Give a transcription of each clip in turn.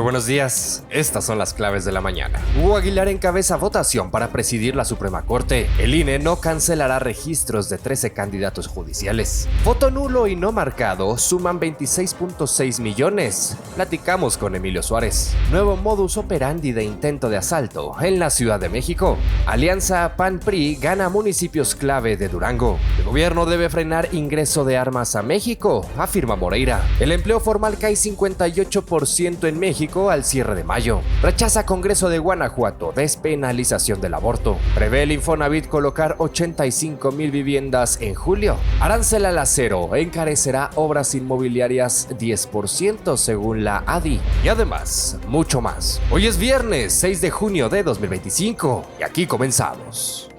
Muy buenos días, estas son las claves de la mañana. Hugo Aguilar encabeza votación para presidir la Suprema Corte. El INE no cancelará registros de 13 candidatos judiciales. Voto nulo y no marcado suman 26.6 millones. Platicamos con Emilio Suárez. Nuevo modus operandi de intento de asalto en la Ciudad de México. Alianza PAN-PRI gana municipios clave de Durango. El gobierno debe frenar ingreso de armas a México, afirma Moreira. El empleo formal cae 58% en México al cierre de mayo. Rechaza Congreso de Guanajuato despenalización del aborto. Prevé el Infonavit colocar 85,000 viviendas en julio. Arancel al acero encarecerá obras inmobiliarias 10% según la ADI. Y además, mucho más. Hoy es viernes 6 de junio de 2025 y aquí comenzamos.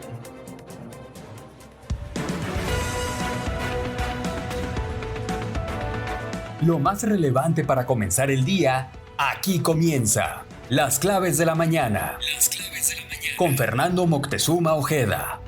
Lo más relevante para comenzar el día, aquí comienza. Las claves de la mañana. Con Fernando Moctezuma Ojeda.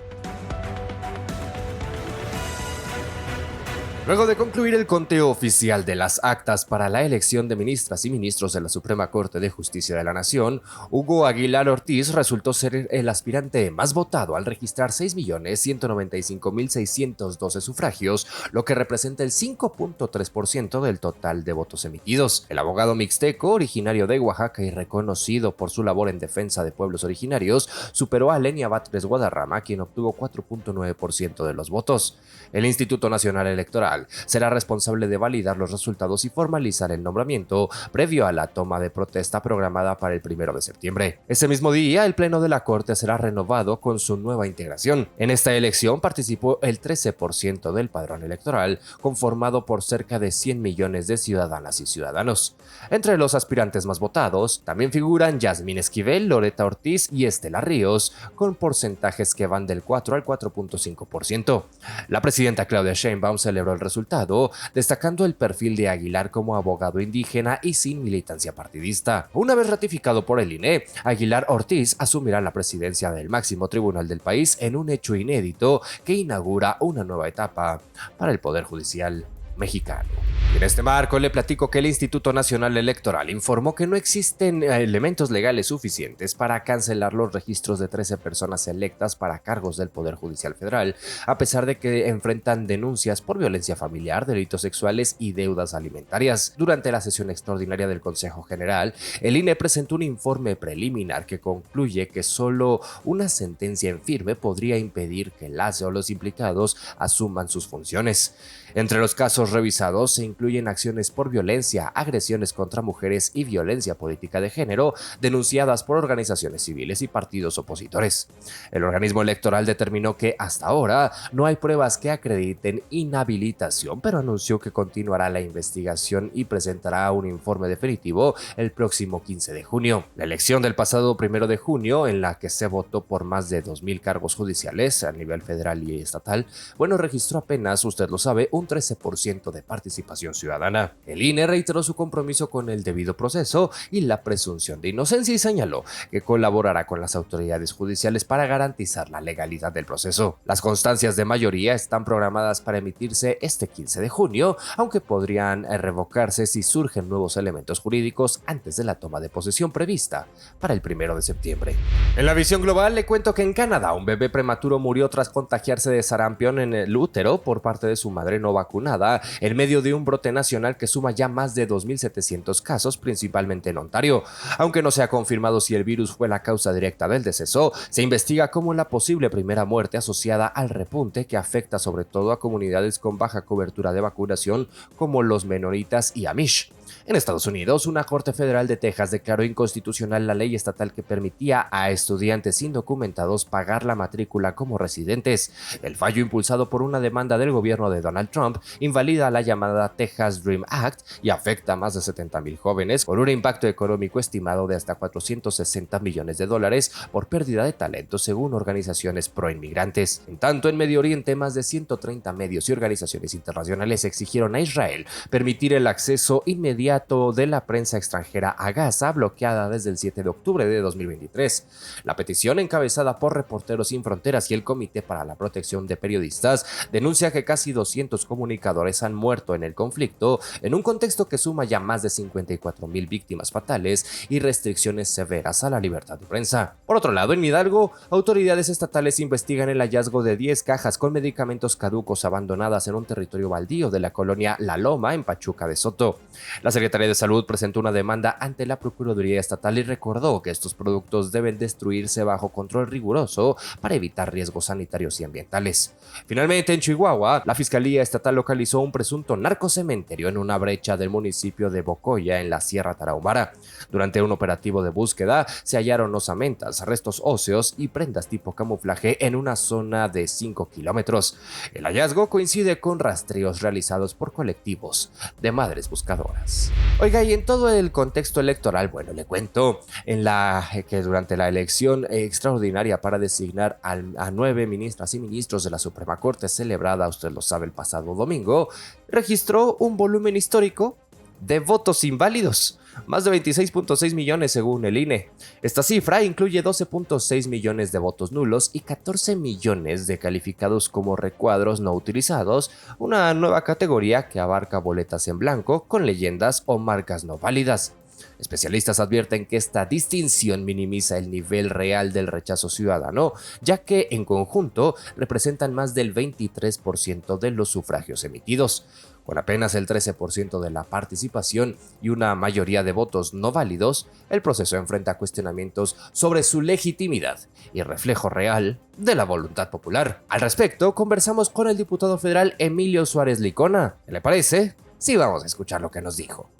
Luego de concluir el conteo oficial de las actas para la elección de ministras y ministros de la Suprema Corte de Justicia de la Nación, Hugo Aguilar Ortiz resultó ser el aspirante más votado al registrar 6.195.612 sufragios, lo que representa el 5.3% del total de votos emitidos. El abogado mixteco, originario de Oaxaca y reconocido por su labor en defensa de pueblos originarios, superó a Lenia Batres Guadarrama, quien obtuvo 4.9% de los votos. El Instituto Nacional Electoral será responsable de validar los resultados y formalizar el nombramiento previo a la toma de protesta programada para el 1 de septiembre. Ese mismo día, el Pleno de la Corte será renovado con su nueva integración. En esta elección participó el 13% del padrón electoral, conformado por cerca de 100 millones de ciudadanas y ciudadanos. Entre los aspirantes más votados, también figuran Yasmín Esquivel, Loreta Ortiz y Estela Ríos, con porcentajes que van del 4 al 4.5%. La presidenta Claudia Sheinbaum celebró el resultado, destacando el perfil de Aguilar como abogado indígena y sin militancia partidista. Una vez ratificado por el INE, Aguilar Ortiz asumirá la presidencia del máximo tribunal del país en un hecho inédito que inaugura una nueva etapa para el Poder Judicial mexicano. En este marco le platico que el Instituto Nacional Electoral informó que no existen elementos legales suficientes para cancelar los registros de 13 personas electas para cargos del Poder Judicial Federal, a pesar de que enfrentan denuncias por violencia familiar, delitos sexuales y deudas alimentarias. Durante la sesión extraordinaria del Consejo General, el INE presentó un informe preliminar que concluye que solo una sentencia en firme podría impedir que las o los implicados asuman sus funciones. Entre los casos revisados se incluyen acciones por violencia, agresiones contra mujeres y violencia política de género denunciadas por organizaciones civiles y partidos opositores. El organismo electoral determinó que hasta ahora no hay pruebas que acrediten inhabilitación, pero anunció que continuará la investigación y presentará un informe definitivo el próximo 15 de junio. La elección del pasado 1 de junio, en la que se votó por más de 2,000 cargos judiciales a nivel federal y estatal, registró apenas, usted lo sabe, un 13% de participación ciudadana. El INE reiteró su compromiso con el debido proceso y la presunción de inocencia y señaló que colaborará con las autoridades judiciales para garantizar la legalidad del proceso. Las constancias de mayoría están programadas para emitirse este 15 de junio, aunque podrían revocarse si surgen nuevos elementos jurídicos antes de la toma de posesión prevista para el 1 de septiembre. En la visión global le cuento que en Canadá un bebé prematuro murió tras contagiarse de sarampión en el útero por parte de su madre no vacunada, en medio de un brote nacional que suma ya más de 2.700 casos, principalmente en Ontario. Aunque no se ha confirmado si el virus fue la causa directa del deceso, se investiga como la posible primera muerte asociada al repunte que afecta sobre todo a comunidades con baja cobertura de vacunación como los menonitas y amish. En Estados Unidos, una corte federal de Texas declaró inconstitucional la ley estatal que permitía a estudiantes indocumentados pagar la matrícula como residentes. El fallo, impulsado por una demanda del gobierno de Donald Trump, invalida la llamada Texas Dream Act y afecta a más de 70,000 jóvenes, con un impacto económico estimado de hasta $460 millones por pérdida de talento, según organizaciones pro-inmigrantes. En tanto, en Medio Oriente, más de 130 medios y organizaciones internacionales exigieron a Israel permitir el acceso inmediato inmediato de la prensa extranjera a Gaza, bloqueada desde el 7 de octubre de 2023. La petición, encabezada por Reporteros Sin Fronteras y el Comité para la Protección de Periodistas, denuncia que casi 200 comunicadores han muerto en el conflicto, en un contexto que suma ya más de 54,000 víctimas fatales y restricciones severas a la libertad de prensa. Por otro lado, en Hidalgo, autoridades estatales investigan el hallazgo de 10 cajas con medicamentos caducos abandonadas en un territorio baldío de la colonia La Loma, en Pachuca de Soto. La Secretaría de Salud presentó una demanda ante la Procuraduría Estatal y recordó que estos productos deben destruirse bajo control riguroso para evitar riesgos sanitarios y ambientales. Finalmente, en Chihuahua, la Fiscalía Estatal localizó un presunto narcocementerio en una brecha del municipio de Bocoya, en la Sierra Tarahumara. Durante un operativo de búsqueda, se hallaron osamentas, restos óseos y prendas tipo camuflaje en una zona de 5 kilómetros. El hallazgo coincide con rastreos realizados por colectivos de madres buscadoras. Oiga, y en todo el contexto electoral, bueno, le cuento que durante la elección extraordinaria para designar a 9 ministras y ministros de la Suprema Corte, celebrada, usted lo sabe, el pasado domingo, registró un volumen histórico de votos inválidos, más de 26,6 millones según el INE. Esta cifra incluye 12,6 millones de votos nulos y 14 millones de calificados como recuadros no utilizados, una nueva categoría que abarca boletas en blanco con leyendas o marcas no válidas. Especialistas advierten que esta distinción minimiza el nivel real del rechazo ciudadano, ya que en conjunto representan más del 23% de los sufragios emitidos. Con apenas el 13% de la participación y una mayoría de votos no válidos, el proceso enfrenta cuestionamientos sobre su legitimidad y reflejo real de la voluntad popular. Al respecto, conversamos con el diputado federal Emilio Suárez Licona. ¿Qué le parece? Sí, vamos a escuchar lo que nos dijo.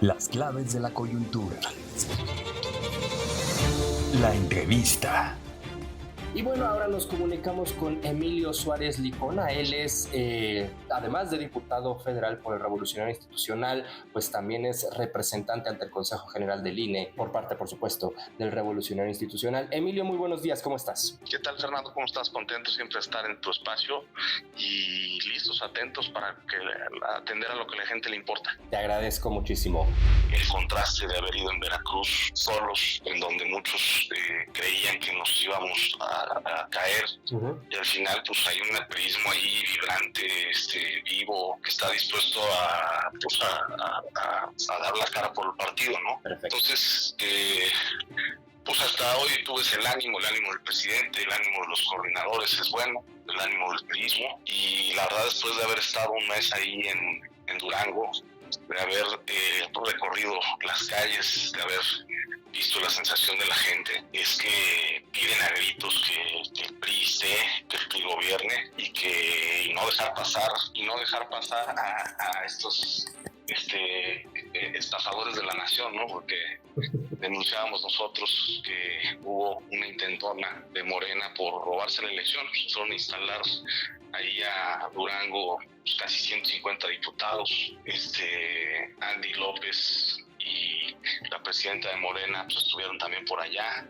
Las claves de la coyuntura. La entrevista. Y bueno, ahora nos comunicamos con Emilio Suárez Licona. Él es, además de diputado federal por el Revolucionario Institucional, pues también es representante ante el Consejo General del INE, por parte, por supuesto, del Revolucionario Institucional. Emilio, muy buenos días, ¿cómo estás? ¿Qué tal, Fernando? ¿Cómo estás? Contento siempre de estar en tu espacio y listos, atentos para atender a lo que a la gente le importa. Te agradezco muchísimo. El contraste de haber ido en Veracruz solos, en donde muchos creían que nos íbamos a caer, y al final pues hay un aprismo ahí vibrante, vivo, que está dispuesto a dar la cara por el partido, ¿no? Perfecto. Entonces, pues hasta hoy tú ves el ánimo del presidente, el ánimo de los coordinadores es bueno, el ánimo del prismo, y la verdad, después de haber estado un mes ahí en Durango, de haber recorrido las calles, de haber visto la sensación de la gente, es que piden a gritos que el PRI esté, que el PRI gobierne y no dejar pasar a estos estafadores de la nación, ¿no? Porque denunciábamos nosotros que hubo una intentona de Morena por robarse la elección. Fueron a instalar ahí a Durango pues, casi 150 diputados. Andy López y la presidenta de Morena pues, estuvieron también por allá.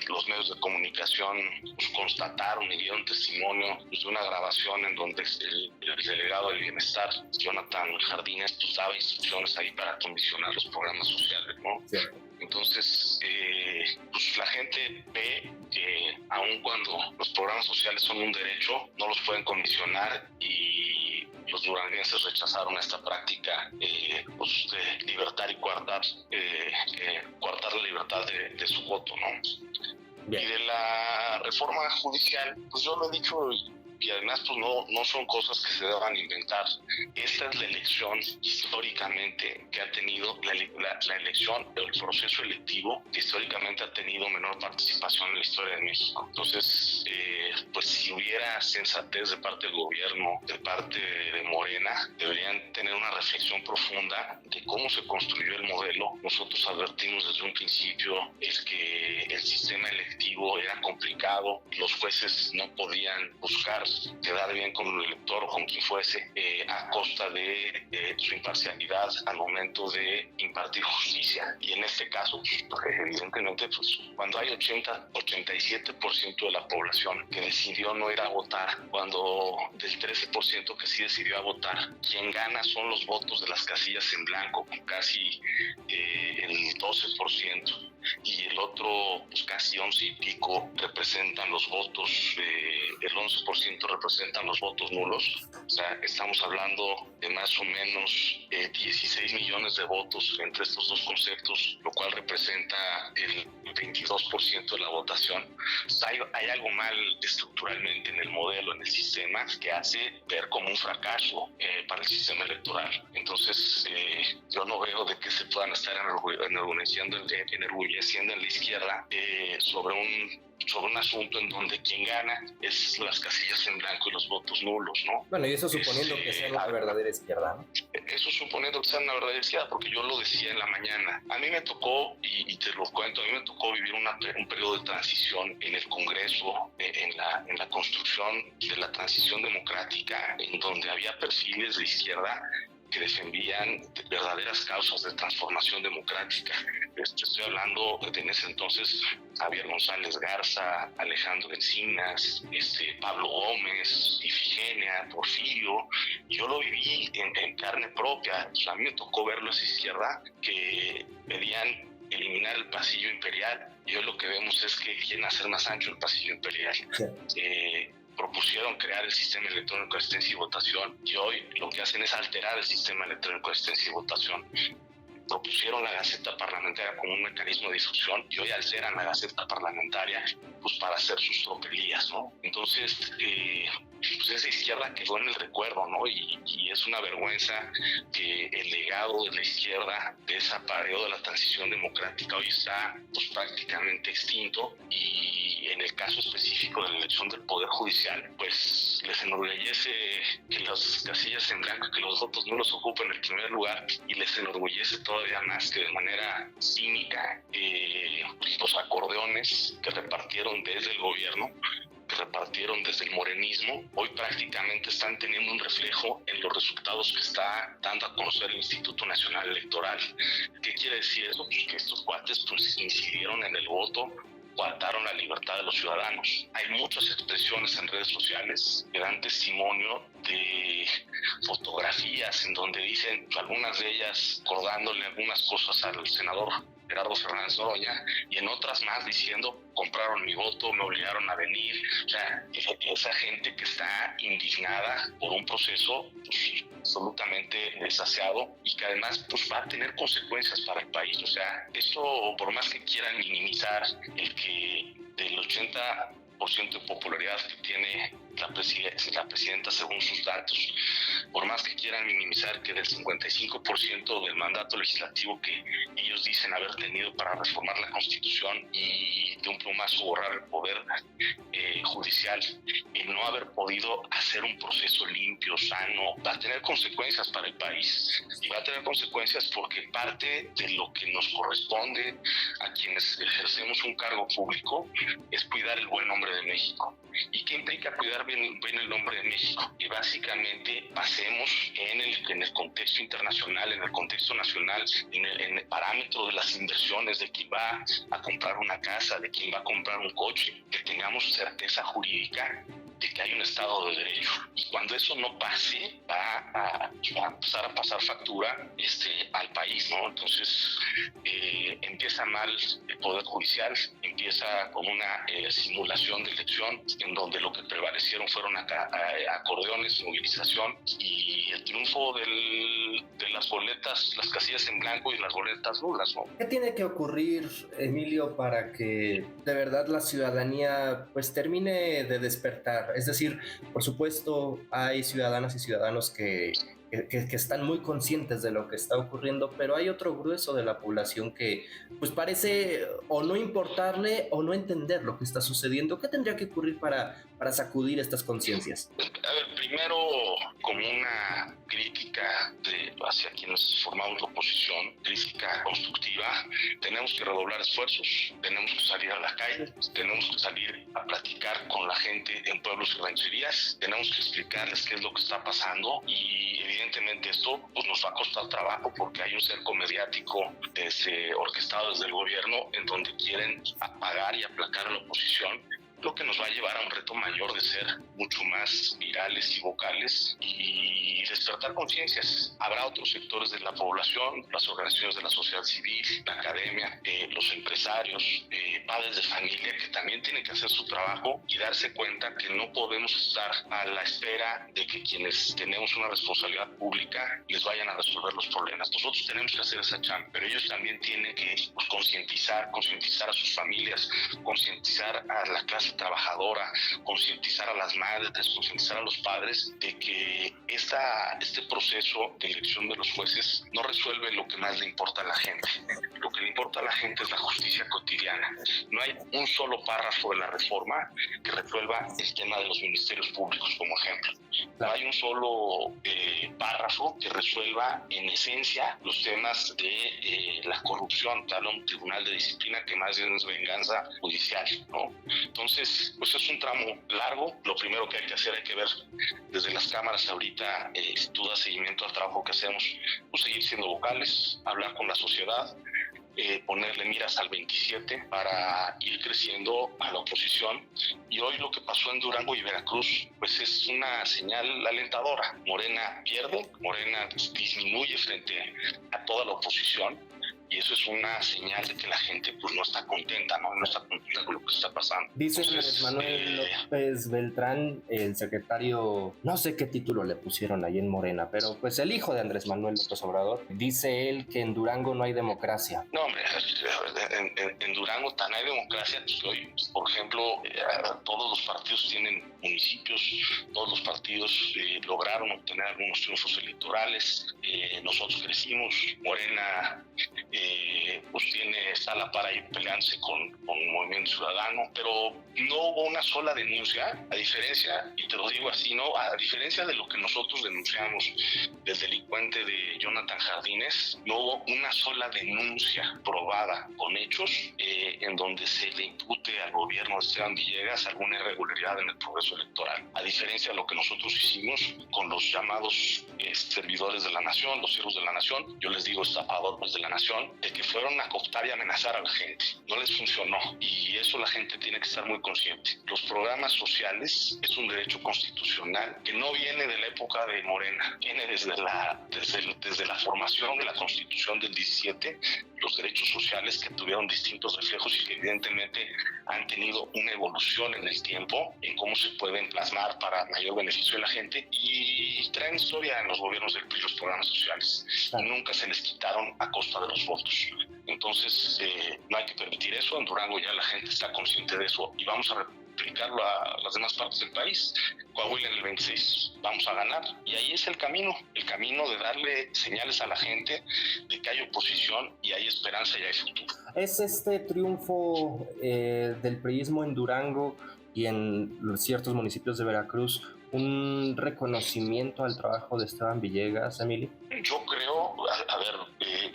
Los medios de comunicación pues, constataron y dieron testimonio pues, de una grabación en donde el delegado del bienestar, Jonathan Jardines, pues, daba instrucciones ahí para condicionar los programas sociales, ¿no? Sí. Entonces, pues la gente ve que aun cuando los programas sociales son un derecho, no los pueden condicionar, y los duranguenses rechazaron esta práctica pues de libertar y coartar la libertad de su voto, ¿no? Bien. Y de la reforma judicial, pues yo lo he dicho, y además pues no son cosas que se deban inventar. Esta es la elección históricamente que ha tenido, la elección, el proceso electivo que históricamente ha tenido menor participación en la historia de México. Entonces, pues si hubiera sensatez de parte del gobierno, de parte de Morena, deberían tener una reflexión profunda de cómo se construyó el modelo. Nosotros advertimos desde un principio que el sistema electivo legislativo era complicado, los jueces no podían buscar quedar bien con el elector o con quien fuese a costa de su imparcialidad al momento de impartir justicia. Y en este caso, pues, evidentemente, pues, cuando hay 87% de la población que decidió no ir a votar, cuando del 13% que sí decidió a votar, quien gana son los votos de las casillas en blanco, con casi el 12%, y el otro, pues casi 11 y pico, representan los votos, el 11% representan los votos nulos. O sea, estamos hablando de más o menos 16 millones de votos entre estos dos conceptos, lo cual representa el 22% de la votación. O sea, hay algo mal estructuralmente en el modelo, en el sistema, que hace ver como un fracaso para el sistema electoral. Entonces, yo no veo de qué se puedan estar enorgulleciendo en la izquierda sobre un asunto en donde quien gana es las casillas en blanco y los votos nulos, ¿no? Bueno, y eso suponiendo que sea una verdadera izquierda, ¿no? Eso suponiendo que sea una verdadera izquierda, porque yo lo decía en la mañana. A mí me tocó, y te lo cuento, a mí me tocó vivir un periodo de transición en el Congreso, en la construcción de la transición democrática, en donde había perfiles de izquierda que defendían verdaderas causas de transformación democrática. Estoy hablando de en ese entonces Javier González Garza, Alejandro Encinas, Pablo Gómez, Ifigenia, Porfirio. Yo lo viví en carne propia. O sea, a mí me tocó verlo a esa izquierda que pedían eliminar el pasillo imperial, y hoy lo que vemos es que quieren hacer más ancho el pasillo imperial. Sí. Propusieron crear el sistema electrónico de asistencia y votación, y hoy lo que hacen es alterar el sistema electrónico de asistencia y votación. Propusieron la Gaceta Parlamentaria como un mecanismo de difusión, y hoy alteran la Gaceta Parlamentaria pues para hacer sus tropelías, ¿no? Entonces, pues esa izquierda quedó en el recuerdo, ¿no? Y es una vergüenza que el legado de la izquierda de ese periodo de la transición democrática hoy está pues prácticamente extinto, y en el caso específico de la elección del Poder Judicial, pues les enorgullece que las casillas en blanco, que los votos nulos ocupen el primer lugar, y les enorgullece todavía más que de manera cínica los acordeones que repartieron desde el gobierno, que repartieron desde el morenismo, hoy prácticamente están teniendo un reflejo en los resultados que está dando a conocer el Instituto Nacional Electoral. ¿Qué quiere decir eso? Pues que estos cuates pues incidieron en el voto, coartaron la libertad de los ciudadanos. Hay muchas expresiones en redes sociales que dan testimonio de fotografías en donde dicen, algunas de ellas acordándole algunas cosas al senador Gerardo Fernández Noroña, y en otras más diciendo, compraron mi voto, me obligaron a venir. O sea, esa gente que está indignada por un proceso pues, absolutamente desaseado, y que además pues, va a tener consecuencias para el país. O sea, esto, por más que quieran minimizar el que del 80% de popularidad que tiene la presidenta según sus datos, por más que quieran minimizar que del 55% del mandato legislativo que ellos dicen haber tenido para reformar la Constitución y de un plumazo borrar el poder judicial, y no haber podido hacer un proceso limpio, sano, va a tener consecuencias para el país, y va a tener consecuencias porque parte de lo que nos corresponde a quienes ejercemos un cargo público es cuidar el buen nombre de México. ¿Y qué implica cuidar bien el nombre de México? Que básicamente pasemos en el contexto internacional, en el contexto nacional, en el parámetro de las inversiones, de quien va a comprar una casa, de quien va a comprar un coche, que tengamos certeza jurídica de que hay un Estado de Derecho. Y cuando eso no pase, va a empezar a pasar factura al país, ¿no? Entonces, empieza mal el Poder Judicial, empieza con una simulación de elección en donde lo que prevalecieron fueron acordeones, movilización, y el triunfo de las boletas, las casillas en blanco y las boletas nulas, ¿no? ¿Qué tiene que ocurrir, Emilio, para que de verdad la ciudadanía pues termine de despertar? Es decir, por supuesto, hay ciudadanas y ciudadanos que que están muy conscientes de lo que está ocurriendo, pero hay otro grueso de la población que pues parece o no importarle o no entender lo que está sucediendo. ¿Qué tendría que ocurrir para sacudir estas conciencias? A ver, primero, como una crítica hacia quienes formamos la oposición, crítica constructiva, tenemos que redoblar esfuerzos, tenemos que salir a la calle, tenemos que salir a platicar con la gente en pueblos y rancherías, tenemos que explicarles qué es lo que está pasando, y evidentemente esto pues nos va a costar trabajo porque hay un cerco mediático orquestado desde el gobierno en donde quieren apagar y aplacar a la oposición, lo que nos va a llevar a un reto mayor de ser mucho más virales y vocales y despertar conciencias. Habrá otros sectores de la población, las organizaciones de la sociedad civil, la academia, los empresarios, padres de familia, que también tienen que hacer su trabajo y darse cuenta que no podemos estar a la espera de que quienes tenemos una responsabilidad pública les vayan a resolver los problemas. Nosotros tenemos que hacer esa chamba, pero ellos también tienen que concientizar a sus familias, concientizar a la clase trabajadora, concientizar a las madres, concientizar a los padres de que este proceso de elección de los jueces no resuelve lo que más le importa a la gente. Lo que le importa a la gente es la justicia cotidiana. No hay un solo párrafo de la reforma que resuelva el tema de los ministerios públicos, como ejemplo. No hay un solo párrafo que resuelva en esencia los temas de la corrupción. Te habla un tribunal de disciplina que más bien es venganza judicial, ¿no? Entonces, pues es un tramo largo. Lo primero que hay que hacer, hay que ver desde las cámaras ahorita, si tú das seguimiento al trabajo que hacemos, pues seguir siendo vocales, hablar con la sociedad, ponerle miras al 27 para ir creciendo a la oposición. Y hoy lo que pasó en Durango y Veracruz pues es una señal alentadora. Morena pierde, Morena disminuye frente a toda la oposición, y eso es una señal de que la gente pues no está contenta, no está contenta con lo que está pasando. Dice Andrés Manuel López Beltrán, el secretario, no sé qué título le pusieron ahí en Morena, pero pues el hijo de Andrés Manuel López Obrador, dice él que en Durango no hay democracia. No, hombre, en Durango tan hay democracia que hoy, por ejemplo, todos los partidos tienen municipios, todos los partidos lograron obtener algunos triunfos electorales, nosotros crecimos, Morena pues está a la par ahí peleándose con Movimiento Ciudadano, pero no hubo una sola denuncia, a diferencia, y te lo digo así, ¿no? A diferencia de lo que nosotros denunciamos del delincuente de Jonathan Jardines, no hubo una sola denuncia probada con hechos en donde se le impute al gobierno de Esteban Villegas alguna irregularidad en el proceso electoral. A diferencia de lo que nosotros hicimos con los llamados servidores de la nación, los siervos de la nación, yo les digo estafadores de la nación, de que fueron a cooptar y amenazar a la gente. No les funcionó, y eso la gente tiene que estar muy consciente. Los programas sociales es un derecho constitucional que no viene de la época de Morena, viene desde la formación de la Constitución del 17, los derechos sociales que tuvieron distintos reflejos y que evidentemente han tenido una evolución en el tiempo en cómo se pueden plasmar para mayor beneficio de la gente, y traen historia en los gobiernos del PRI los programas sociales y nunca se les quitaron a costa de los votos. Entonces no hay que permitir eso. En Durango ya la gente está consciente de eso y vamos a replicarlo a las demás partes del país. Coahuila en el 26 vamos a ganar, y ahí es el camino de darle señales a la gente de que hay oposición y hay esperanza y hay futuro. ¿Es este triunfo del priismo en Durango y en ciertos municipios de Veracruz un reconocimiento al trabajo de Esteban Villegas, Emilio? Yo creo,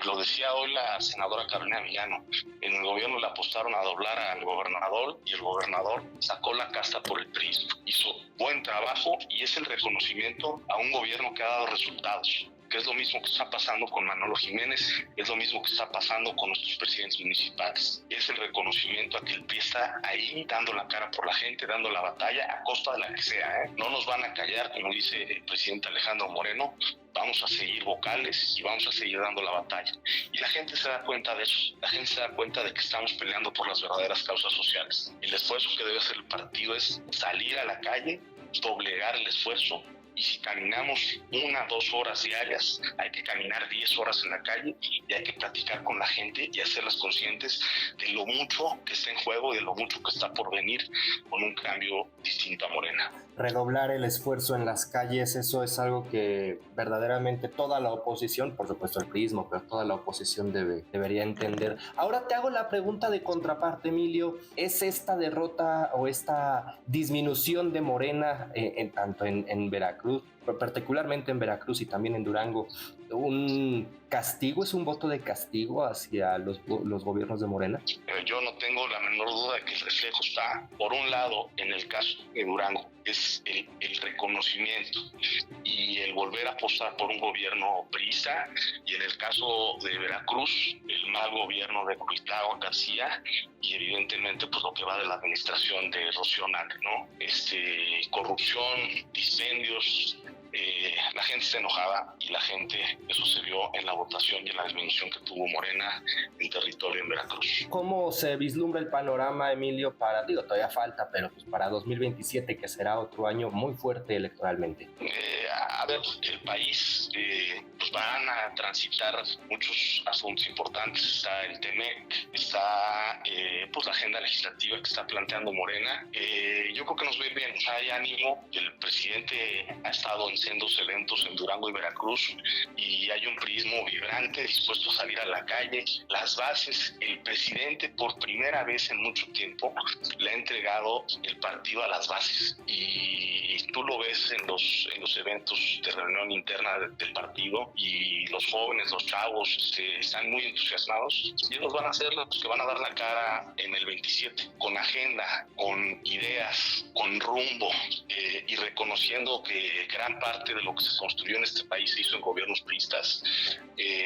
lo decía hoy la senadora Carolina Villano, en el gobierno le apostaron a doblar al gobernador y el gobernador sacó la casta por el PRI, hizo buen trabajo y es el reconocimiento a un gobierno que ha dado resultados, que es lo mismo que está pasando con Manolo Jiménez, es lo mismo que está pasando con nuestros presidentes municipales. Es el reconocimiento a que el PRI está ahí dando la cara por la gente, dando la batalla a costa de la que sea, ¿eh? No nos van a callar, como dice el presidente Alejandro Moreno, vamos a seguir vocales y vamos a seguir dando la batalla. Y la gente se da cuenta de eso, la gente se da cuenta de que estamos peleando por las verdaderas causas sociales. El esfuerzo que debe hacer el partido es salir a la calle, doblegar el esfuerzo, Y si caminamos 1-2 horas diarias, hay que caminar 10 horas en la calle y hay que platicar con la gente y hacerlas conscientes de lo mucho que está en juego y de lo mucho que está por venir con un cambio distinto a Morena. Redoblar el esfuerzo en las calles, eso es algo que verdaderamente toda la oposición, por supuesto el priismo, pero toda la oposición debería entender. Ahora te hago la pregunta de contraparte, Emilio. ¿Es esta derrota o esta disminución de Morena tanto en Veracruz, particularmente en Veracruz y también en Durango, un castigo, es un voto de castigo hacia los gobiernos de Morena? Yo no tengo la menor duda de que el reflejo está, por un lado, en el caso de Durango, es el reconocimiento y el volver a apostar por un gobierno priista, y en el caso de Veracruz, el mal gobierno de Cuitlagua García y evidentemente pues lo que va de la administración de Rocío Nale, ¿no? Corrupción, dispendios. La gente está enojada y la gente, eso se vio en la votación y en la disminución que tuvo Morena en territorio en Veracruz. ¿Cómo se vislumbra el panorama, Emilio, todavía falta, pero pues para 2027, que será otro año muy fuerte electoralmente? A ver, el país pues van a transitar muchos asuntos importantes. Está el TEMEC, está pues la agenda legislativa que está planteando Morena. Yo creo que nos ve bien, hay ánimo. El presidente ha estado en sendos eventos en Durango y Veracruz y hay un priismo vibrante dispuesto a salir a la calle. Las bases, el presidente por primera vez en mucho tiempo le ha entregado el partido a las bases, y tú lo ves en los eventos de reunión interna del partido, y los jóvenes, los chavos están muy entusiasmados, y ellos van a ser los que van a dar la cara en el 27 con agenda, con ideas, con rumbo, y reconociendo que gran parte de lo que se construyó en este país se hizo en gobiernos priistas.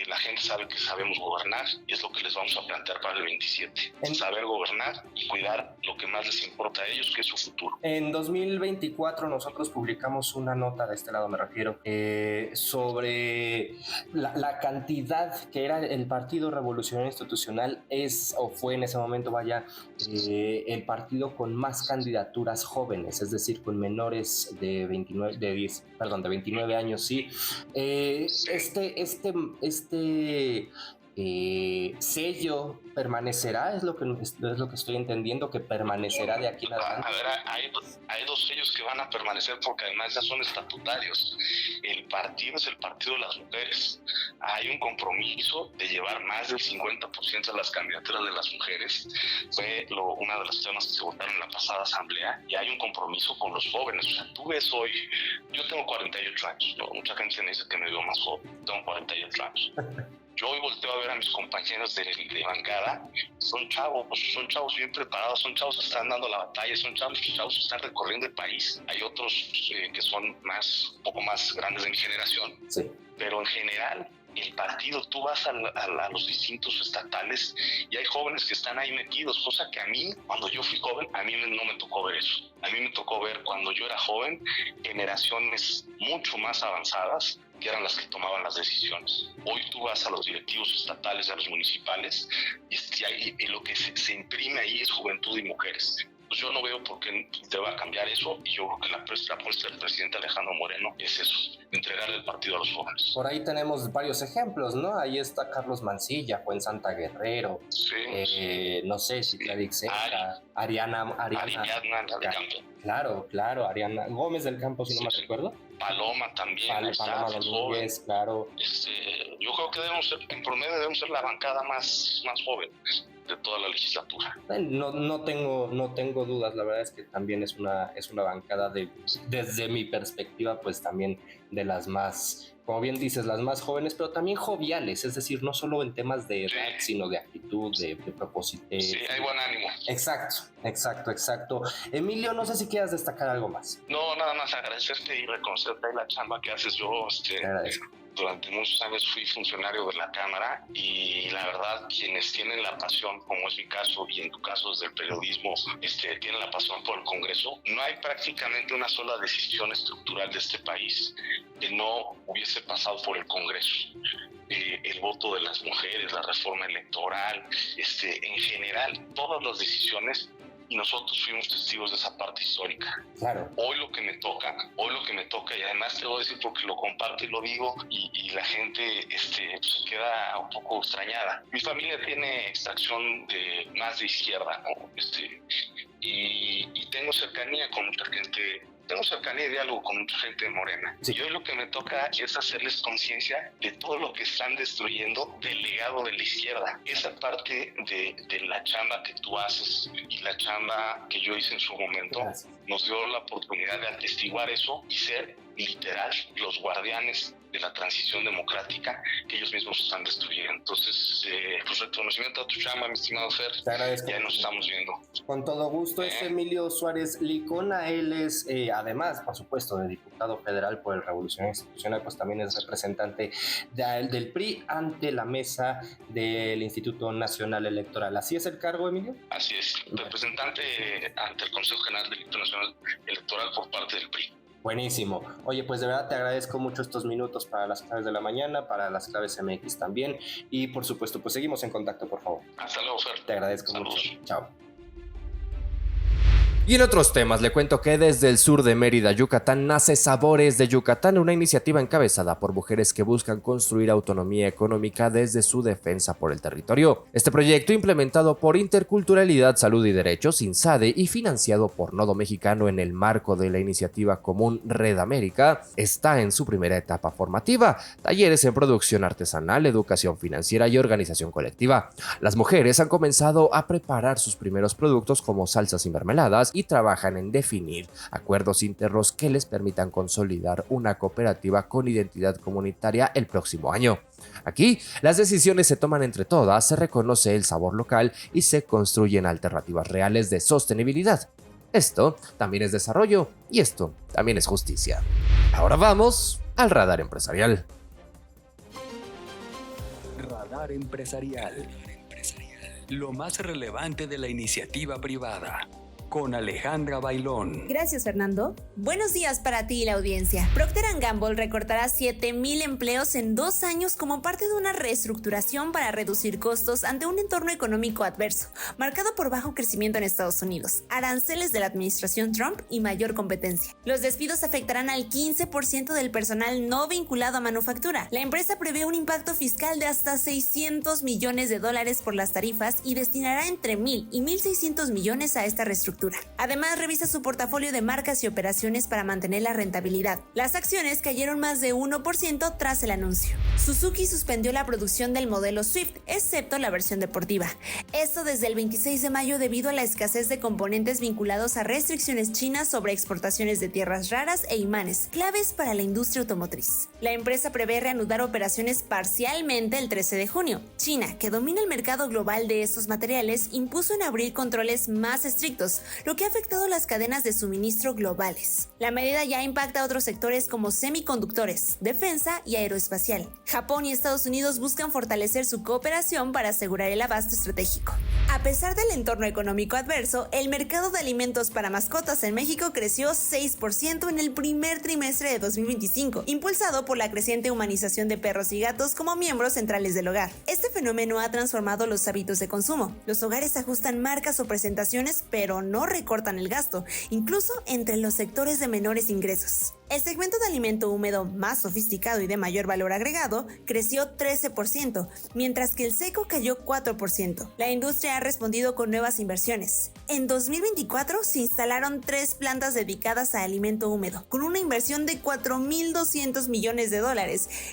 La gente sabe que sabemos gobernar y es lo que les vamos a plantear para el 27. Saber gobernar y cuidar lo que más les importa a ellos, que es su futuro. En 2024 nosotros publicamos una nota, de este lado me refiero, sobre la cantidad que era el Partido Revolucionario Institucional, fue en ese momento, el partido con más candidaturas jóvenes, es decir, con menores de 29 años, sí. Sello permanecerá, es lo que estoy entendiendo, que permanecerá de aquí en adelante. A ver, hay dos sellos que van a permanecer porque además ya son estatutarios. El partido es el partido de las mujeres. Hay un compromiso de llevar más del 50% de las candidaturas de las mujeres. Fue una de las temas que se votaron en la pasada asamblea, y hay un compromiso con los jóvenes. O sea, tú ves hoy, yo tengo 48 años, ¿no? Mucha gente me dice que me veo más joven, tengo 48 años. Yo hoy volteo a ver a mis compañeros de bancada, son chavos bien preparados, son chavos que están dando la batalla, son chavos que están recorriendo el país. Hay otros que son un poco más grandes de mi generación, sí. Pero en general el partido, tú vas a los distintos estatales y hay jóvenes que están ahí metidos, cosa que a mí, cuando yo fui joven, a mí no me tocó ver eso. A mí me tocó ver, cuando yo era joven, generaciones mucho más avanzadas que eran las que tomaban las decisiones. Hoy tú vas a los directivos estatales, a los municipales, y lo que se imprime ahí es juventud y mujeres. Pues yo no veo por qué te va a cambiar eso, y yo creo que la apuesta del presidente Alejandro Moreno es eso, entregarle el partido a los jóvenes. Por ahí tenemos varios ejemplos, ¿no? Ahí está Carlos Mancilla, fue en Santa Guerrero, sí. No sé, Citlali Seca, Ariana Claro, Ariana Gómez del Campo, si no me recuerdo. Paloma también. Paloma Domínguez, claro. Yo creo que en promedio debemos ser la bancada más joven de toda la legislatura. No tengo dudas, la verdad es que también es una bancada desde mi perspectiva, pues también de las más, como bien dices, las más jóvenes, pero también joviales, es decir, no solo en temas de edad, sino de actitud, de propósito. Sí, hay buen ánimo. Exacto. Emilio, no sé si quieras destacar algo más. No, nada más agradecerte y reconocerte la chamba que haces. Yo, durante muchos años fui funcionario de la Cámara, y la verdad, quienes tienen la pasión, como es mi caso y en tu caso desde el periodismo, tienen la pasión por el Congreso. No hay prácticamente una sola decisión estructural de este país que no hubiese pasado por el Congreso. El voto de las mujeres, la reforma electoral, en general, todas las decisiones y nosotros fuimos testigos de esa parte histórica. Claro. Hoy lo que me toca, y además te voy a decir porque lo comparto y lo digo, y la gente se queda un poco extrañada. Mi familia tiene extracción más de izquierda, ¿no? Y tengo cercanía con mucha gente. Tengo cercanía y diálogo con mucha gente de Morena. Sí. Y hoy lo que me toca es hacerles conciencia de todo lo que están destruyendo del legado de la izquierda. Esa parte de la chamba que tú haces y la chamba que yo hice en su momento, gracias, nos dio la oportunidad de atestiguar eso y ser literal los guardianes de la transición democrática que ellos mismos están destruyendo. Entonces, pues reconocimiento a tu chamba, mi estimado Fer. Te agradezco. Ya nos estamos viendo. Con todo gusto, es Emilio Suárez Licona. Él es, además, por supuesto, de diputado federal por el Revolución Institucional, pues también es representante del PRI ante la mesa del Instituto Nacional Electoral. ¿Así es el cargo, Emilio? Así es, representante ante el Consejo General del Instituto Nacional Electoral por parte del PRI. Buenísimo. Oye, pues de verdad te agradezco mucho estos minutos para las claves de la mañana, para las claves MX también. Y por supuesto, pues seguimos en contacto, por favor. Hasta luego, Fer. Te agradezco mucho. Chao. Y en otros temas, le cuento que desde el sur de Mérida, Yucatán, nace Sabores de Yucatán, una iniciativa encabezada por mujeres que buscan construir autonomía económica desde su defensa por el territorio. Este proyecto, implementado por Interculturalidad, Salud y Derechos, INSADE, y financiado por Nodo Mexicano en el marco de la iniciativa común Red América, está en su primera etapa formativa: talleres en producción artesanal, educación financiera y organización colectiva. Las mujeres han comenzado a preparar sus primeros productos como salsas y mermeladas, y trabajan en definir acuerdos internos que les permitan consolidar una cooperativa con identidad comunitaria el próximo año. Aquí, las decisiones se toman entre todas, se reconoce el sabor local y se construyen alternativas reales de sostenibilidad. Esto también es desarrollo y esto también es justicia. Ahora vamos al radar empresarial. Radar empresarial. Lo más relevante de la iniciativa privada. Con Alejandra Bailón. Gracias, Fernando. Buenos días para ti y la audiencia. Procter & Gamble recortará 7,000 empleos en 2 años como parte de una reestructuración para reducir costos ante un entorno económico adverso, marcado por bajo crecimiento en Estados Unidos, aranceles de la administración Trump y mayor competencia. Los despidos afectarán al 15% del personal no vinculado a manufactura. La empresa prevé un impacto fiscal de hasta $600 millones por las tarifas y destinará entre 1,000 y 1,600 millones a esta reestructuración. Además, revisa su portafolio de marcas y operaciones para mantener la rentabilidad. Las acciones cayeron más de 1% tras el anuncio. Suzuki suspendió la producción del modelo Swift, excepto la versión deportiva. Esto desde el 26 de mayo debido a la escasez de componentes vinculados a restricciones chinas sobre exportaciones de tierras raras e imanes, claves para la industria automotriz. La empresa prevé reanudar operaciones parcialmente el 13 de junio. China, que domina el mercado global de estos materiales, impuso en abril controles más estrictos, lo que ha afectado las cadenas de suministro globales. La medida ya impacta a otros sectores como semiconductores, defensa y aeroespacial. Japón y Estados Unidos buscan fortalecer su cooperación para asegurar el abasto estratégico. A pesar del entorno económico adverso, el mercado de alimentos para mascotas en México creció 6% en el primer trimestre de 2025, impulsado por la creciente humanización de perros y gatos como miembros centrales del hogar. Este fenómeno ha transformado los hábitos de consumo. Los hogares ajustan marcas o presentaciones, pero no recortan el gasto, incluso entre los sectores de menores ingresos. El segmento de alimento húmedo más sofisticado y de mayor valor agregado creció 13%, mientras que el seco cayó 4%. La industria ha respondido con nuevas inversiones. En 2024 se instalaron 3 plantas dedicadas a alimento húmedo, con una inversión de $4,200 millones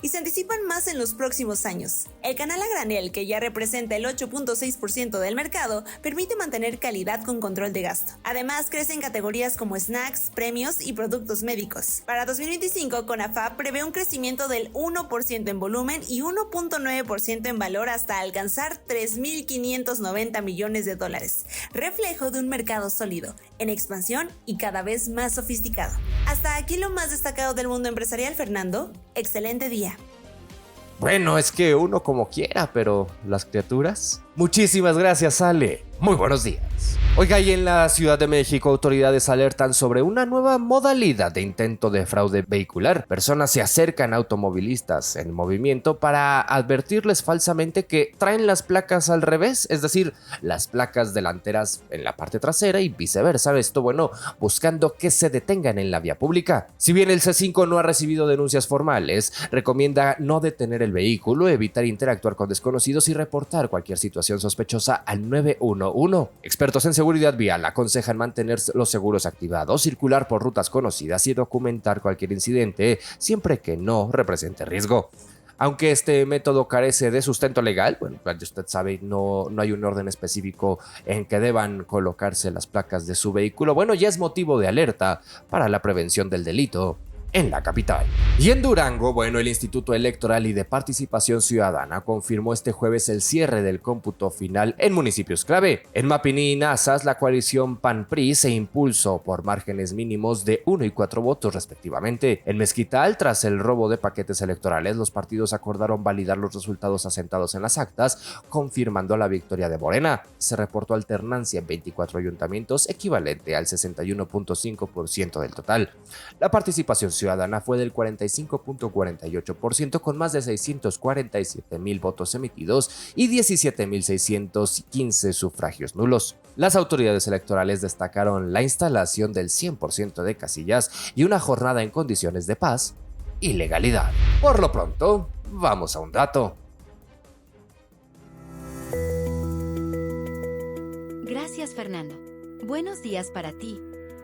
y se anticipan más en los próximos años. El canal a granel, que ya representa el 8.6% del mercado, permite mantener calidad con control de gasto. Además, crecen categorías como snacks, premios y productos médicos. Para 2025, Conafab prevé un crecimiento del 1% en volumen y 1.9% en valor hasta alcanzar $3,590 millones, reflejo de un mercado sólido, en expansión y cada vez más sofisticado. Hasta aquí lo más destacado del mundo empresarial, Fernando. Excelente día. Bueno, es que uno como quiera, pero las criaturas. Muchísimas gracias, Ale. Muy buenos días. nacionales. Oiga, y en la Ciudad de México, autoridades alertan sobre una nueva modalidad de intento de fraude vehicular. Personas se acercan a automovilistas en movimiento para advertirles falsamente que traen las placas al revés, es decir, las placas delanteras en la parte trasera y viceversa. Esto, bueno, buscando que se detengan en la vía pública. Si bien el C5 no ha recibido denuncias formales, recomienda no detener el vehículo, evitar interactuar con desconocidos y reportar cualquier situación sospechosa al 911. Expertos en seguridad vial aconsejan mantener los seguros activados, circular por rutas conocidas y documentar cualquier incidente siempre que no represente riesgo. Aunque este método carece de sustento legal, bueno, usted sabe, no hay un orden específico en que deban colocarse las placas de su vehículo, bueno, ya es motivo de alerta para la prevención del delito en la capital. Y en Durango, bueno, el Instituto Electoral y de Participación Ciudadana confirmó este jueves el cierre del cómputo final en municipios clave. En Mapimí y Nazas, la coalición PAN-PRI se impulsó por márgenes mínimos de 1 y 4 votos respectivamente. En Mezquital, tras el robo de paquetes electorales, los partidos acordaron validar los resultados asentados en las actas, confirmando la victoria de Morena. Se reportó alternancia en 24 ayuntamientos, equivalente al 61.5% del total. La participación ciudadana fue del 45.48%, con más de 647,000 votos emitidos y 17,615 sufragios nulos. Las autoridades electorales destacaron la instalación del 100% de casillas y una jornada en condiciones de paz y legalidad. Por lo pronto, vamos a un dato. Gracias, Fernando. Buenos días para ti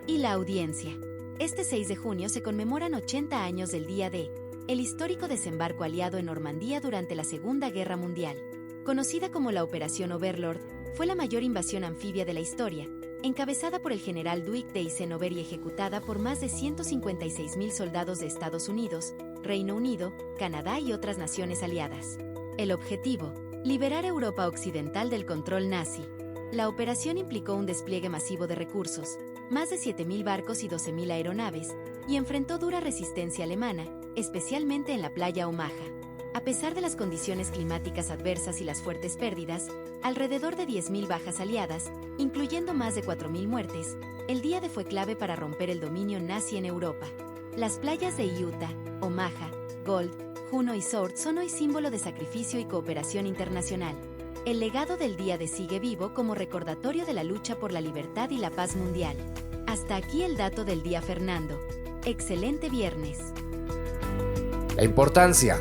y la audiencia. Este 6 de junio se conmemoran 80 años del día D, el histórico desembarco aliado en Normandía durante la Segunda Guerra Mundial. Conocida como la Operación Overlord, fue la mayor invasión anfibia de la historia, encabezada por el general Dwight D. Eisenhower y ejecutada por más de 156,000 soldados de Estados Unidos, Reino Unido, Canadá y otras naciones aliadas. El objetivo: liberar Europa Occidental del control nazi. La operación implicó un despliegue masivo de recursos, más de 7,000 barcos y 12,000 aeronaves, y enfrentó dura resistencia alemana, especialmente en la playa Omaha. A pesar de las condiciones climáticas adversas y las fuertes pérdidas, alrededor de 10,000 bajas aliadas, incluyendo más de 4,000 muertes, el día D fue clave para romper el dominio nazi en Europa. Las playas de Utah, Omaha, Gold, Juno y Sword son hoy símbolo de sacrificio y cooperación internacional. El legado del día D sigue vivo como recordatorio de la lucha por la libertad y la paz mundial. Hasta aquí el dato del día, Fernando. Excelente viernes. La importancia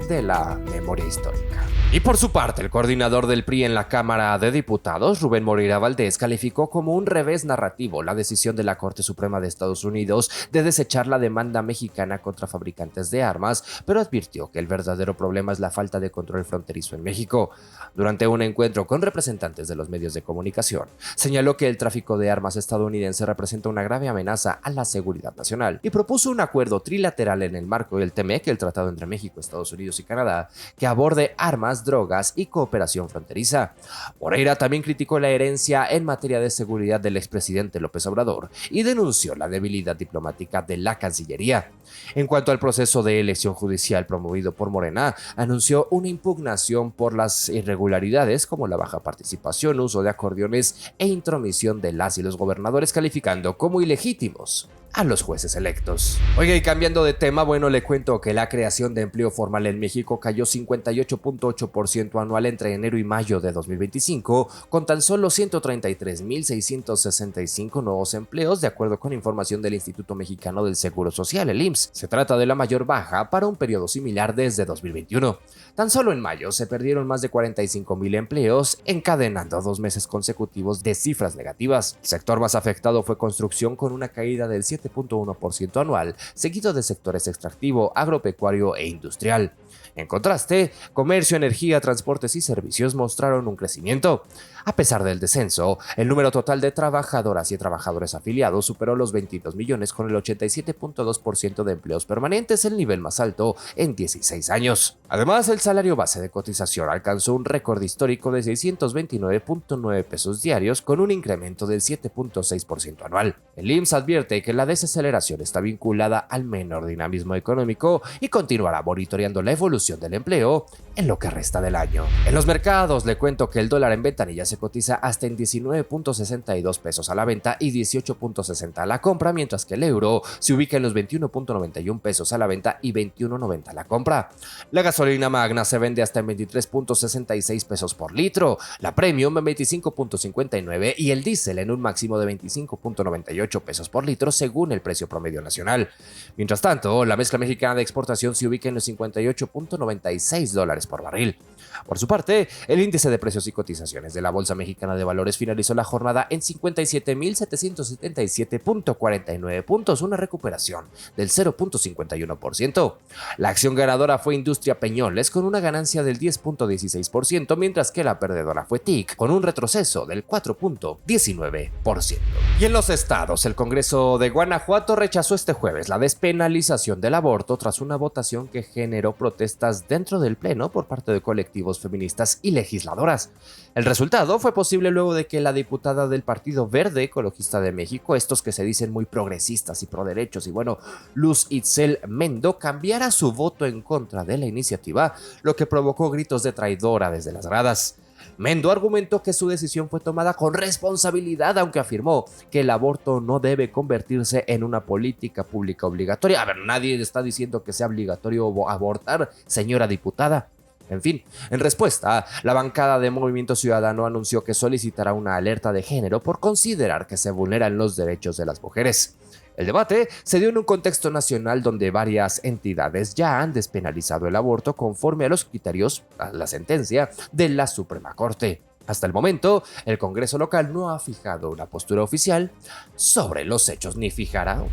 de la memoria histórica. Y por su parte, el coordinador del PRI en la Cámara de Diputados, Rubén Moreira Valdés, calificó como un revés narrativo la decisión de la Corte Suprema de Estados Unidos de desechar la demanda mexicana contra fabricantes de armas, pero advirtió que el verdadero problema es la falta de control fronterizo en México. Durante un encuentro con representantes de los medios de comunicación, señaló que el tráfico de armas estadounidense representa una grave amenaza a la seguridad nacional y propuso un acuerdo trilateral en el marco del TEMEC, el Tratado entre México, Estados Unidos y Canadá, que aborde armas, drogas y cooperación fronteriza. Moreira también criticó la herencia en materia de seguridad del expresidente López Obrador y denunció la debilidad diplomática de la Cancillería. En cuanto al proceso de elección judicial promovido por Morena, anunció una impugnación por las irregularidades como la baja participación, uso de acordeones e intromisión de las y los gobernadores, calificando como ilegítimos a los jueces electos. Oiga, y cambiando de tema, bueno, le cuento que la creación de empleo formal en México cayó 58.8% anual entre enero y mayo de 2025, con tan solo 133,665 nuevos empleos, de acuerdo con información del Instituto Mexicano del Seguro Social, el IMSS. Se trata de la mayor baja para un periodo similar desde 2021. Tan solo en mayo se perdieron más de 45,000 empleos, encadenando 2 meses consecutivos de cifras negativas. El sector más afectado fue construcción, con una caída del 7.1% anual, seguido de sectores extractivo, agropecuario e industrial. En contraste, comercio, energía, transportes y servicios mostraron un crecimiento. A pesar del descenso, el número total de trabajadoras y trabajadores afiliados superó los 22 millones, con el 87.2% de empleos permanentes, el nivel más alto en 16 años. Además, el salario base de cotización alcanzó un récord histórico de 629.9 pesos diarios, con un incremento del 7.6% anual. El IMSS advierte que la desaceleración está vinculada al menor dinamismo económico y continuará monitoreando la evolución del empleo en lo que resta del año. En los mercados le cuento que el dólar en ventanilla se cotiza hasta en 19.62 pesos a la venta y 18.60 a la compra, mientras que el euro se ubica en los 21.91 pesos a la venta y 21.90 a la compra. La gasolina magna se vende hasta en 23.66 pesos por litro, la premium en 25.59 y el diésel en un máximo de 25.98 pesos por litro según el precio promedio nacional. Mientras tanto, la mezcla mexicana de exportación se ubica en los 58.96 dólares por barril. Por su parte, el índice de precios y cotizaciones de la Bolsa Mexicana de Valores finalizó la jornada en 57.777.49 puntos, una recuperación del 0.51%. La acción ganadora fue Industria Peñoles con una ganancia del 10.16%, mientras que la perdedora fue TIC con un retroceso del 4.19%. Y en los estados, el Congreso de Guanajuato rechazó este jueves la despenalización del aborto tras una votación que generó protestas dentro del Pleno por parte de colectivos feministas y legisladoras. El resultado fue posible luego de que la diputada del Partido Verde Ecologista de México, estos que se dicen muy progresistas y pro derechos, y bueno, Luz Itzel Mendo, cambiara su voto en contra de la iniciativa, lo que provocó gritos de traidora desde las gradas. Mendo argumentó que su decisión fue tomada con responsabilidad, aunque afirmó que el aborto no debe convertirse en una política pública obligatoria. A ver, nadie está diciendo que sea obligatorio abortar, señora diputada. En fin, en respuesta, la bancada de Movimiento Ciudadano anunció que solicitará una alerta de género por considerar que se vulneran los derechos de las mujeres. El debate se dio en un contexto nacional donde varias entidades ya han despenalizado el aborto conforme a los criterios, a la sentencia de la Suprema Corte. Hasta el momento, el Congreso local no ha fijado una postura oficial sobre los hechos ni fijará.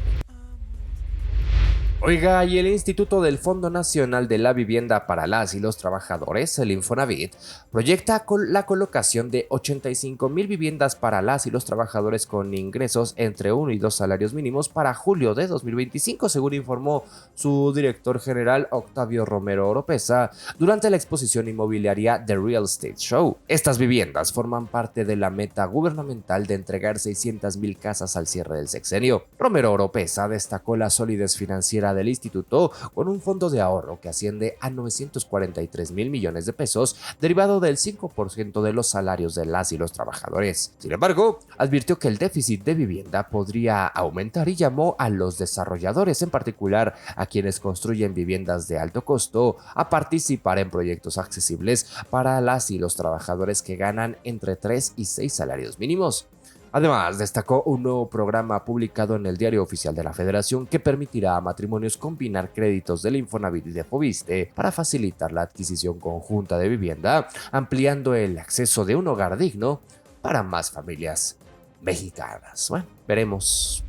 Oiga, y el Instituto del Fondo Nacional de la Vivienda para las y los Trabajadores, el Infonavit, proyecta la colocación de 85,000 viviendas para las y los trabajadores con ingresos entre 1 y 2 salarios mínimos para julio de 2025, según informó su director general Octavio Romero Oropesa durante la exposición inmobiliaria The Real Estate Show. Estas viviendas forman parte de la meta gubernamental de entregar 600,000 casas al cierre del sexenio. Romero Oropesa destacó la solidez financiera del instituto con un fondo de ahorro que asciende a 943,000 millones de pesos, derivado del 5% de los salarios de las y los trabajadores. Sin embargo, advirtió que el déficit de vivienda podría aumentar y llamó a los desarrolladores, en particular a quienes construyen viviendas de alto costo, a participar en proyectos accesibles para las y los trabajadores que ganan entre 3 y 6 salarios mínimos. Además, destacó un nuevo programa publicado en el Diario Oficial de la Federación que permitirá a matrimonios combinar créditos del Infonavit y de Foviste para facilitar la adquisición conjunta de vivienda, ampliando el acceso de un hogar digno para más familias mexicanas. Bueno, veremos.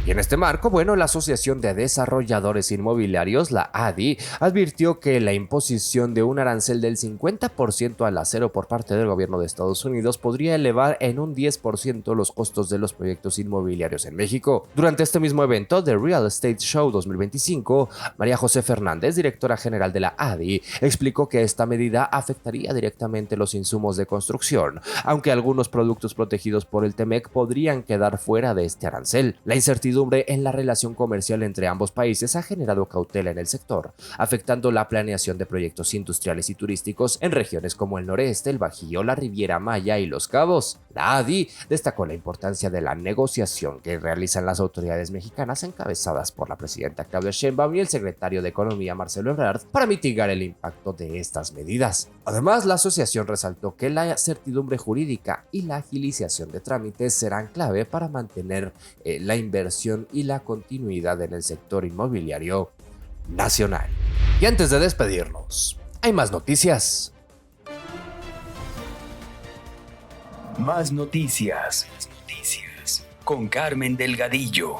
Y en este marco, la Asociación de Desarrolladores Inmobiliarios, la ADI, advirtió que la imposición de un arancel del 50% al acero por parte del gobierno de Estados Unidos podría elevar en un 10% los costos de los proyectos inmobiliarios en México. Durante este mismo evento, The Real Estate Show 2025, María José Fernández, directora general de la ADI, explicó que esta medida afectaría directamente los insumos de construcción, aunque algunos productos protegidos por el TEMEC podrían quedar fuera de este arancel. La incertidumbre en la relación comercial entre ambos países ha generado cautela en el sector, afectando la planeación de proyectos industriales y turísticos en regiones como el noreste, el Bajío, la Riviera Maya y Los Cabos. La ADI destacó la importancia de la negociación que realizan las autoridades mexicanas encabezadas por la presidenta Claudia Sheinbaum y el secretario de Economía Marcelo Ebrard para mitigar el impacto de estas medidas. Además, la asociación resaltó que la certidumbre jurídica y la agilización de trámites serán clave para mantener la inversión y la continuidad en el sector inmobiliario nacional. Y antes de despedirnos, hay más noticias. Más noticias con Carmen Delgadillo.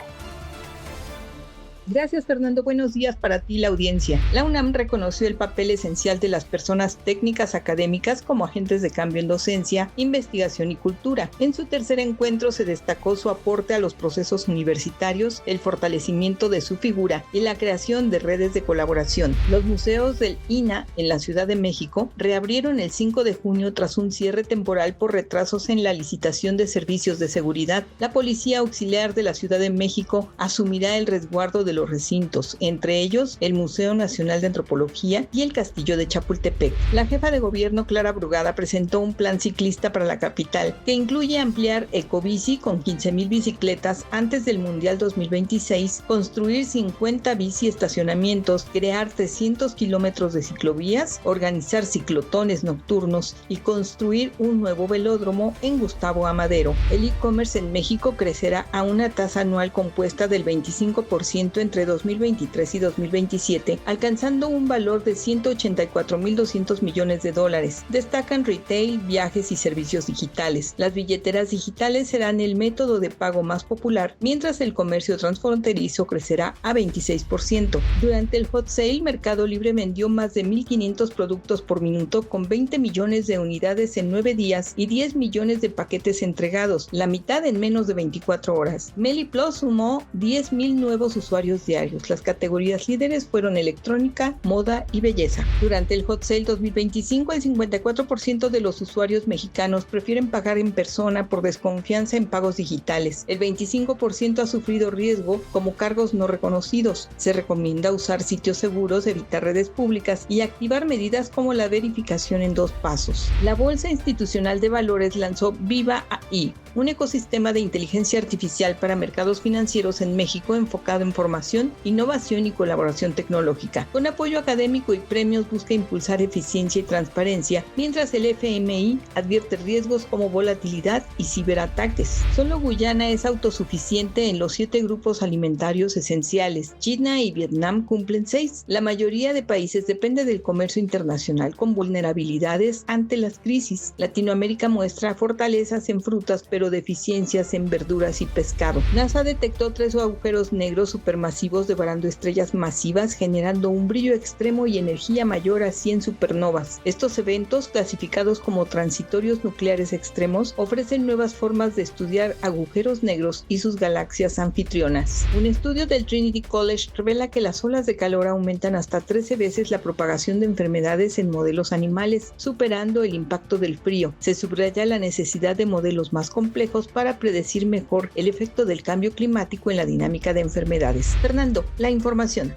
Gracias, Fernando. Buenos días para ti, la audiencia. La UNAM reconoció el papel esencial de las personas técnicas académicas como agentes de cambio en docencia, investigación y cultura. En su tercer encuentro se destacó su aporte a los procesos universitarios, el fortalecimiento de su figura y la creación de redes de colaboración. Los museos del INAH en la Ciudad de México reabrieron el 5 de junio tras un cierre temporal por retrasos en la licitación de servicios de seguridad. La Policía Auxiliar de la Ciudad de México asumirá el resguardo de los recintos, entre ellos el Museo Nacional de Antropología y el Castillo de Chapultepec. La jefa de gobierno, Clara Brugada, presentó un plan ciclista para la capital que incluye ampliar Ecobici con 15,000 bicicletas antes del Mundial 2026, construir 50 bici estacionamientos, crear 300 kilómetros de ciclovías, organizar ciclotones nocturnos y construir un nuevo velódromo en Gustavo Amadero. El e-commerce en México crecerá a una tasa anual compuesta del 25% entre 2023 y 2027, alcanzando un valor de $184,200 millones. Destacan retail, viajes y servicios digitales. Las billeteras digitales serán el método de pago más popular, mientras el comercio transfronterizo crecerá a 26%. Durante el Hot Sale, Mercado Libre vendió más de 1,500 productos por minuto con 20 millones de unidades en 9 días y 10 millones de paquetes entregados, la mitad en menos de 24 horas. Meli Plus sumó 10,000 nuevos usuarios diarios. Las categorías líderes fueron electrónica, moda y belleza. Durante el Hot Sale 2025, el 54% de los usuarios mexicanos prefieren pagar en persona por desconfianza en pagos digitales. El 25% ha sufrido riesgo como cargos no reconocidos. Se recomienda usar sitios seguros, evitar redes públicas y activar medidas como la verificación en 2 pasos. La Bolsa Institucional de Valores lanzó Viva AI, un ecosistema de inteligencia artificial para mercados financieros en México enfocado en formación, innovación y colaboración tecnológica. Con apoyo académico y premios busca impulsar eficiencia y transparencia, mientras el FMI advierte riesgos como volatilidad y ciberataques. Solo Guyana es autosuficiente en los 7 grupos alimentarios esenciales. China y Vietnam cumplen 6. La mayoría de países depende del comercio internacional con vulnerabilidades ante las crisis. Latinoamérica muestra fortalezas en frutas, pero deficiencias en verduras y pescado. NASA detectó 3 agujeros negros supermasivos devorando estrellas masivas, generando un brillo extremo y energía mayor a 100 supernovas. Estos eventos, clasificados como transitorios nucleares extremos, ofrecen nuevas formas de estudiar agujeros negros y sus galaxias anfitrionas. Un estudio del Trinity College revela que las olas de calor aumentan hasta 13 veces la propagación de enfermedades en modelos animales, superando el impacto del frío. Se subraya la necesidad de modelos más complejos para predecir mejor el efecto del cambio climático en la dinámica de enfermedades. Fernando, la información.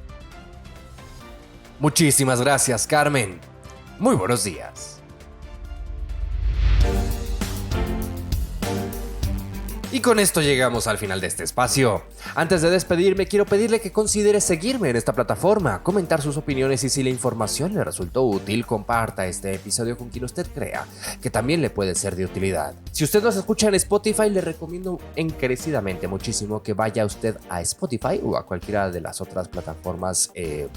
Muchísimas gracias, Carmen. Muy buenos días. Y con esto llegamos al final de este espacio. Antes de despedirme, quiero pedirle que considere seguirme en esta plataforma, comentar sus opiniones y si la información le resultó útil, comparta este episodio con quien usted crea que también le puede ser de utilidad. Si usted nos escucha en Spotify, le recomiendo encarecidamente muchísimo que vaya usted a Spotify o a cualquiera de las otras plataformas,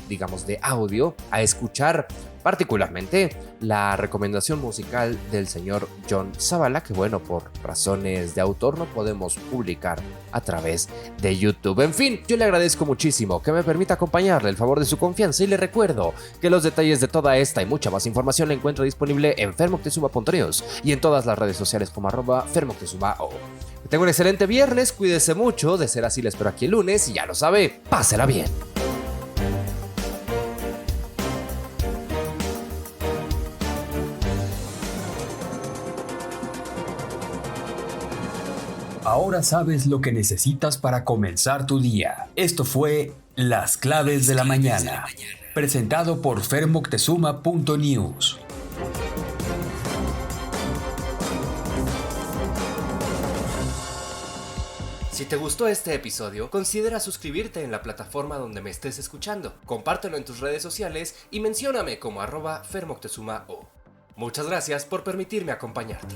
digamos, de audio, a escuchar particularmente la recomendación musical del señor John Zavala, que bueno, por razones de autor no podemos publicar a través de YouTube. En fin, yo le agradezco muchísimo que me permita acompañarle, el favor de su confianza, y le recuerdo que los detalles de toda esta y mucha más información la encuentra disponible en fermoctezuma.news y en todas las redes sociales como @fermoctezuma. Que tenga un excelente viernes, cuídese mucho, de ser así le espero aquí el lunes y ya lo sabe, pásela bien. Ahora sabes lo que necesitas para comenzar tu día. Esto fue Las Claves de la Mañana, presentado por fermoctezuma.news. Si te gustó este episodio, considera suscribirte en la plataforma donde me estés escuchando. Compártelo en tus redes sociales y mencióname como @fermoctezuma. Muchas gracias por permitirme acompañarte.